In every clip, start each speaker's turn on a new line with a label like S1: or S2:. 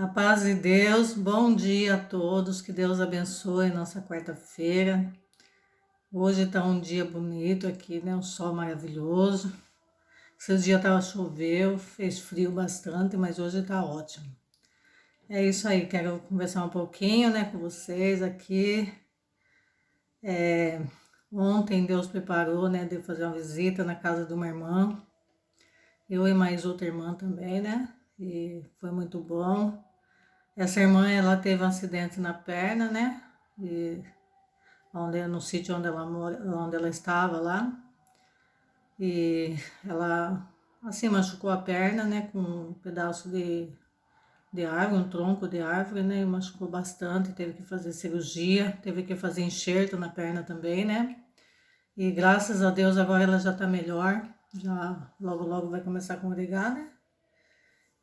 S1: A paz de Deus, bom dia a todos, que Deus abençoe nossa quarta-feira. Hoje está um dia bonito aqui, né? Um sol maravilhoso. Esses dias choveu, fez frio bastante, mas hoje está ótimo. É isso aí, quero conversar um pouquinho, né, com vocês aqui. Ontem Deus preparou, né, de fazer uma visita na casa de uma irmã. Eu e mais outra irmã também, né? E foi muito bom. Essa irmã, ela teve um acidente na perna, né? E no sítio onde ela mora, onde ela estava lá. E ela, assim, machucou a perna, né? Com um pedaço de árvore, um tronco de árvore, né? E machucou bastante, teve que fazer cirurgia, teve que fazer enxerto na perna também, né? E graças a Deus agora ela já tá melhor, já logo logo vai começar a congregar, né?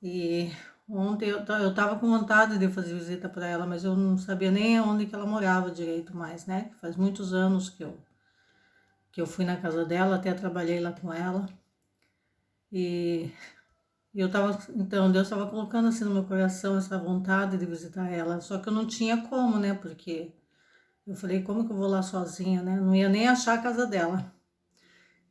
S1: E ontem eu tava com vontade de fazer visita para ela, mas eu não sabia nem onde que ela morava direito mais, né? Faz muitos anos que eu fui na casa dela, até trabalhei lá com ela. E eu tava, então, Deus estava colocando assim no meu coração essa vontade de visitar ela, só que eu não tinha como, né? Porque eu falei, como que eu vou lá sozinha, né? Não ia nem achar a casa dela.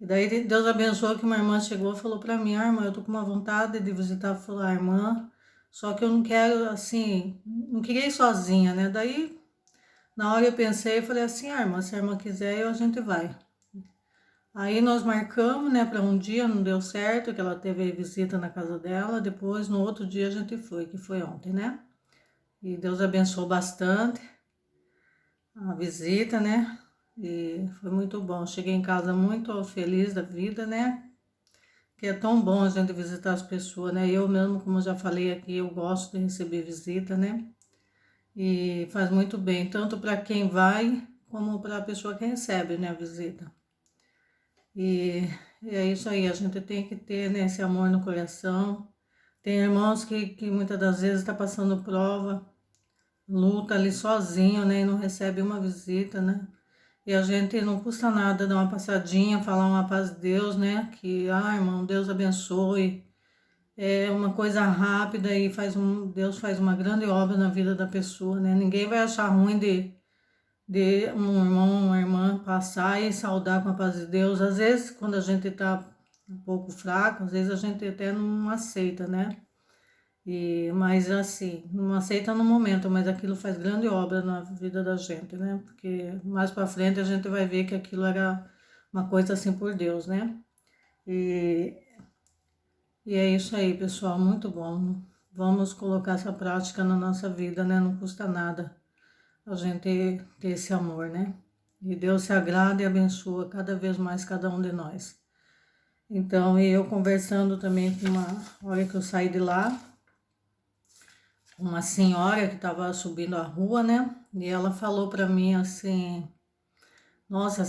S1: E daí Deus abençoou que uma irmã chegou e falou pra mim, irmã, eu tô com uma vontade de visitar, falar, irmã, só que eu não quero, assim, não queria ir sozinha, né? Daí, na hora eu pensei, eu falei assim, irmã, se a irmã quiser, a gente vai. Aí nós marcamos, né, para um dia, não deu certo, que ela teve visita na casa dela, depois, no outro dia, a gente foi, que foi ontem, né? E Deus abençoou bastante a visita, né? E foi muito bom. Cheguei em casa muito feliz da vida, né? Que é tão bom a gente visitar as pessoas, né? Eu mesmo, como eu já falei aqui, eu gosto de receber visita, né? E faz muito bem, tanto para quem vai, como para a pessoa que recebe, né, a visita. E é isso aí, a gente tem que ter, né, esse amor no coração. Tem irmãos que muitas das vezes está passando prova, luta ali sozinho, né, e não recebe uma visita, né? E a gente não custa nada dar uma passadinha, falar uma paz de Deus, né? Que, irmão, Deus abençoe. É uma coisa rápida e Deus faz uma grande obra na vida da pessoa, né? Ninguém vai achar ruim de um irmão, uma irmã passar e saudar com a paz de Deus. Às vezes, quando a gente tá um pouco fraco, às vezes a gente até não aceita, né? Mas assim, não aceita no momento, mas aquilo faz grande obra na vida da gente, né? Porque mais para frente a gente vai ver que aquilo era uma coisa assim por Deus, né? E E é isso aí, pessoal, muito bom. Vamos colocar essa prática na nossa vida, né? Não custa nada a gente ter esse amor, né? E Deus se agrada e abençoa cada vez mais cada um de nós. Então, e eu conversando também com uma hora que eu saí de lá, uma senhora que estava subindo a rua, né? E ela falou para mim assim: Nossa,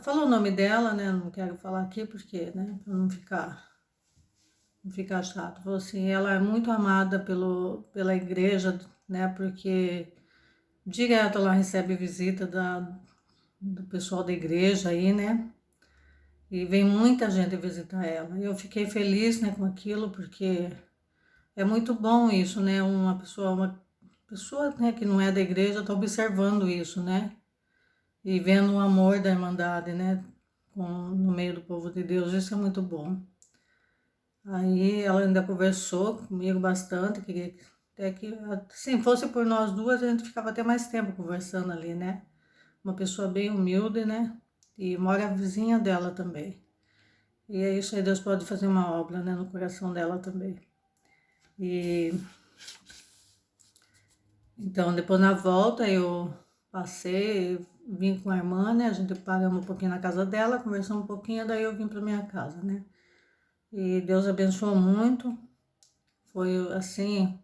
S1: falou o nome dela, né? Não quero falar aqui porque, né? Para não ficar chato. Falou assim, ela é muito amada pela igreja, né? Porque direto ela recebe visita do pessoal da igreja aí, né? E vem muita gente visitar ela. Eu fiquei feliz, né, com aquilo, porque é muito bom isso, né? Uma pessoa, né, que não é da igreja está observando isso, né? E vendo o amor da Irmandade, né? No meio do povo de Deus, isso é muito bom. Aí ela ainda conversou comigo bastante, queria até que, se fosse por nós duas, a gente ficava até mais tempo conversando ali, né? Uma pessoa bem humilde, né? E mora a vizinha dela também. E é isso aí, Deus pode fazer uma obra, né, no coração dela também. E então, depois na volta eu passei, vim com a irmã, né? A gente paramos um pouquinho na casa dela, conversamos um pouquinho, daí eu vim para minha casa, né? E Deus abençoou muito. Foi assim,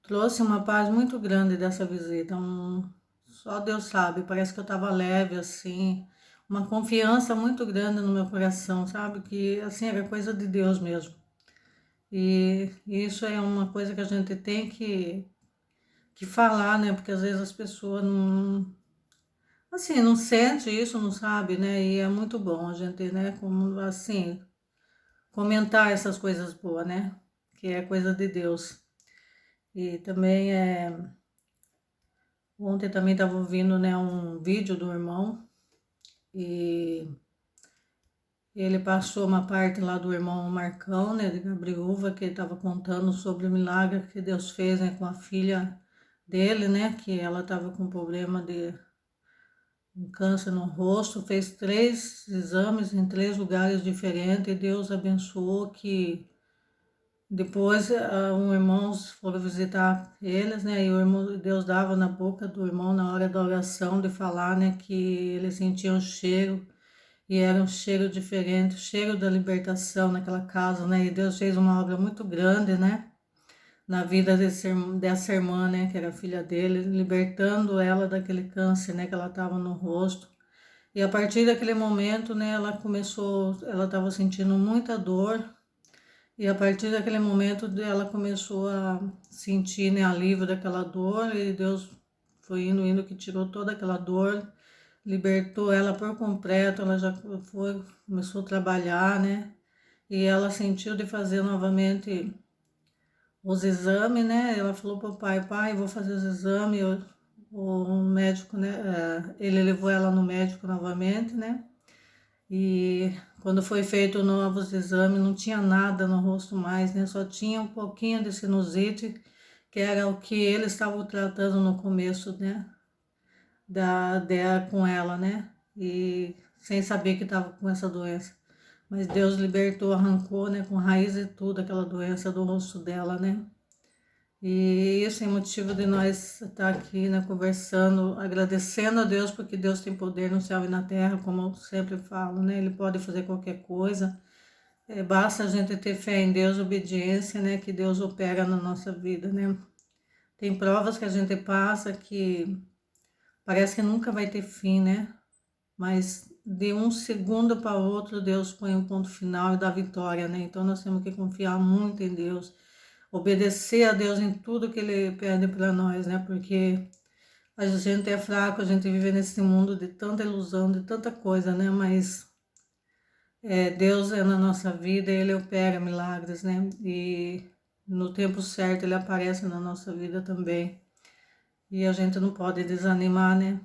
S1: trouxe uma paz muito grande dessa visita. Só Deus sabe, parece que eu estava leve, assim, uma confiança muito grande no meu coração, sabe? Que, assim, era coisa de Deus mesmo. E isso é uma coisa que a gente tem que falar, né? Porque às vezes as pessoas não, assim, não sente isso, não sabe, né? E é muito bom a gente, né? Como, assim, comentar essas coisas boas, né? que é coisa de Deus. E também ontem também estava ouvindo, né, um vídeo do irmão e ele passou uma parte lá do irmão Marcão, né, de Gabriúva, que ele estava contando sobre o milagre que Deus fez, né, com a filha dele, né, que ela estava com problema de um câncer no rosto, fez 3 exames em 3 lugares diferentes e Deus abençoou que depois um irmão foram visitar eles, né, e o irmão, Deus dava na boca do irmão na hora da oração de falar, né, que ele sentia um cheiro e era um cheiro diferente, o cheiro da libertação naquela casa, né, e Deus fez uma obra muito grande, né, na vida dessa irmã, né, que era filha dele, libertando ela daquele câncer, né, que ela estava no rosto. E a partir daquele momento, né, ela estava sentindo muita dor, e a partir daquele momento ela começou a sentir, né, alívio daquela dor, e Deus foi indo, que tirou toda aquela dor, libertou ela por completo, ela já começou a trabalhar, né, e ela sentiu de fazer novamente os exames, né? Ela falou pro pai, vou fazer os exames. O médico, né? Ele levou ela no médico novamente, né? E quando foi feito novos exames, não tinha nada no rosto mais, né? Só tinha um pouquinho de sinusite, que era o que eles estavam tratando no começo, né? Com ela, né? E sem saber que estava com essa doença. Mas Deus libertou, arrancou, né? Com raiz e tudo, aquela doença do rosto dela, né? E isso é motivo de nós estar aqui, né, conversando, agradecendo a Deus, porque Deus tem poder no céu e na terra, como eu sempre falo, né? Ele pode fazer qualquer coisa. Basta a gente ter fé em Deus, obediência, né? Que Deus opera na nossa vida, né? Tem provas que a gente passa que parece que nunca vai ter fim, né? Mas de um segundo para o outro, Deus põe um ponto final e dá vitória, né? Então nós temos que confiar muito em Deus, obedecer a Deus em tudo que Ele pede para nós, né? Porque a gente é fraco, a gente vive nesse mundo de tanta ilusão, de tanta coisa, né? Mas Deus é na nossa vida, Ele opera milagres, né? E no tempo certo Ele aparece na nossa vida também. E a gente não pode desanimar, né?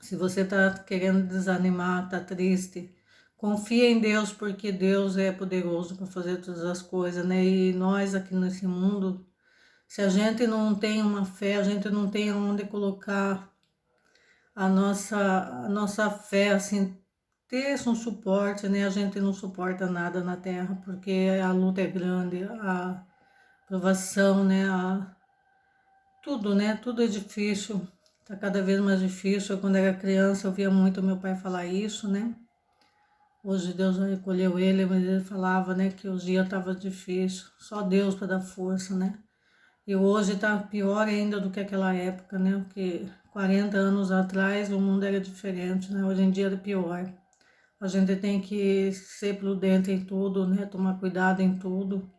S1: Se você tá querendo desanimar, tá triste, confia em Deus, porque Deus é poderoso para fazer todas as coisas, né? E nós aqui nesse mundo, se a gente não tem uma fé, a gente não tem onde colocar a nossa fé, assim, ter um suporte, né? A gente não suporta nada na terra, porque a luta é grande, a provação, né? Tudo, né? Tudo é difícil, tá cada vez mais difícil. Eu, quando era criança, eu via muito meu pai falar isso, né? Hoje Deus recolheu ele, mas ele falava, né, que o dia estava difícil, só Deus para dar força, né? E hoje está pior ainda do que aquela época, né? Porque 40 anos atrás o mundo era diferente, né? Hoje em dia é pior. A gente tem que ser prudente em tudo, né? Tomar cuidado em tudo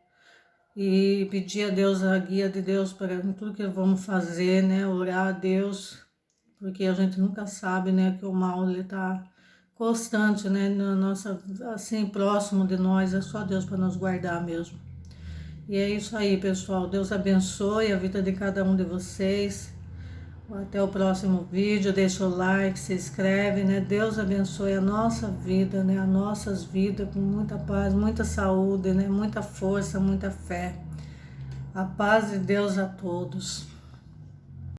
S1: e pedir a Deus a guia de Deus para tudo que vamos fazer, né? Orar a Deus, porque a gente nunca sabe, né, que o mal ele tá constante, né, na nossa, assim, próximo de nós, é só Deus para nos guardar mesmo. E é isso aí, pessoal. Deus abençoe a vida de cada um de vocês. Até o próximo vídeo. Deixa o like, se inscreve, né? Deus abençoe a nossa vida, né? As nossas vidas com muita paz, muita saúde, né? Muita força, muita fé. A paz de Deus a todos.